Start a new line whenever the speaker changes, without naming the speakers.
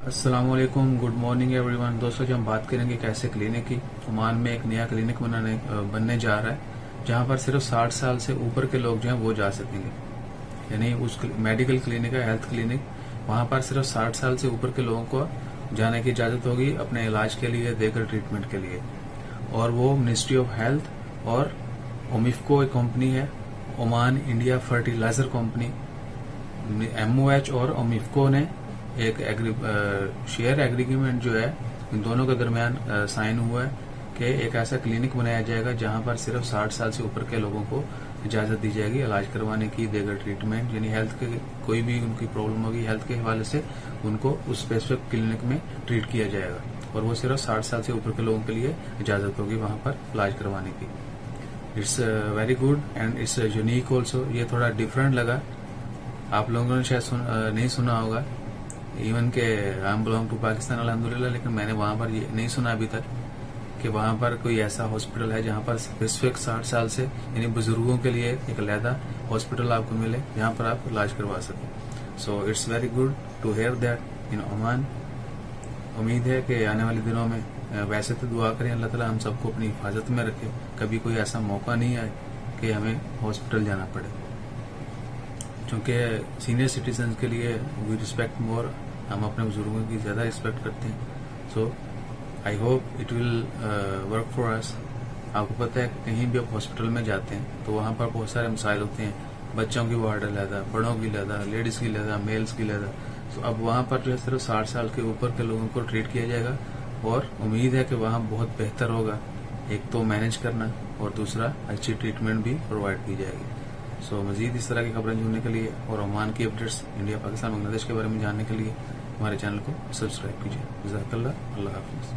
अस्सलाम वालेकुम, good morning everyone. दोस्तों, जब हम बात करेंगे कैसे क्लिनिक की, ओमान में एक नया क्लिनिक बनने जा रहा है जहां पर सिर्फ 60 साल से ऊपर के लोग जो हैं वो जा सकेंगे। यानी उस मेडिकल क्लिनिक है, हेल्थ क्लिनिक, वहां पर सिर्फ 60 साल से ऊपर के लोगों को जाने की इजाजत होगी अपने इलाज के लिए, देकर ट्रीटमेंट के लिए। और वो मिनिस्ट्री ऑफ हेल्थ और ओमिफको एक कंपनी है, Oman India fertilizer company, MOH और ओमिफको ने एक शेयर एग्रीमेंट जो है इन दोनों के दरमियान साइन हुआ है कि एक ऐसा क्लिनिक बनाया जाएगा जहां पर सिर्फ 60 साल से ऊपर के लोगों को इजाजत दी जाएगी इलाज करवाने की, देकर ट्रीटमेंट। यानी हेल्थ के कोई भी उनकी प्रॉब्लम होगी हेल्थ के हवाले से उनको उस स्पेसिफिक क्लिनिक में ट्रीट किया जाएगा और वो सिर्फ 60 साल से ऊपर के लोगों के लिए इजाजत होगी वहां पर इलाज करवाने की। It's very good and it's unique also. ये थोड़ा डिफरेंट लगा, आप लोगों ने शायद नहीं सुना होगा। इवन के I am belong to Pakistan अल्हम्दुलिल्लाह, लेकिन मैंने वहां पर ये नहीं सुना अभी तक कि वहां पर कोई ऐसा हॉस्पिटल है जहां पर स्पेसिफिक 60 साल से यानी बुजुर्गों के लिए एक अलहदा हॉस्पिटल आपको मिले जहां पर आप इलाज करवा सकें। So it's very good to hear that in Oman. उम्मीद है कि आने वाले दिनों में वैसे तो दुआ करें अल्लाह ताला हम सबको अपनी हिफाजत में रखे, कभी कोई ऐसा मौका नहीं आए कि हमें हॉस्पिटल जाना पड़े, क्योंकि सीनियर सिटीजन के लिए वी रिस्पेक्ट मोर, हम अपने बुजुर्गों की ज्यादा रिस्पेक्ट करते हैं। So I hope it will work for us. आपको पता है कहीं भी आप हॉस्पिटल में जाते हैं तो वहां पर बहुत सारे मसाइल होते हैं, बच्चों की वार्ड अलहदा, बड़ों की अलहदा, लेडीज की अलहदा, मेल्स की अलहदा। तो अब वहां पर जो है सिर्फ 60 साल के ऊपर के लोगों को ट्रीट किया जाएगा और उम्मीद है कि वहां बहुत बेहतर होगा, एक तो मैनेज करना और दूसरा अच्छी ट्रीटमेंट भी प्रोवाइड की जाएगी। सो मजीद इस तरह की खबरें जुड़ने के लिए और ओमान की अपडेट्स इंडिया, पाकिस्तान, बांग्लादेश के बारे में जानने के लिए हमारे चैनल को सब्सक्राइब कीजिए। जज़ाकल्लाह, अल्लाह हाफिज़।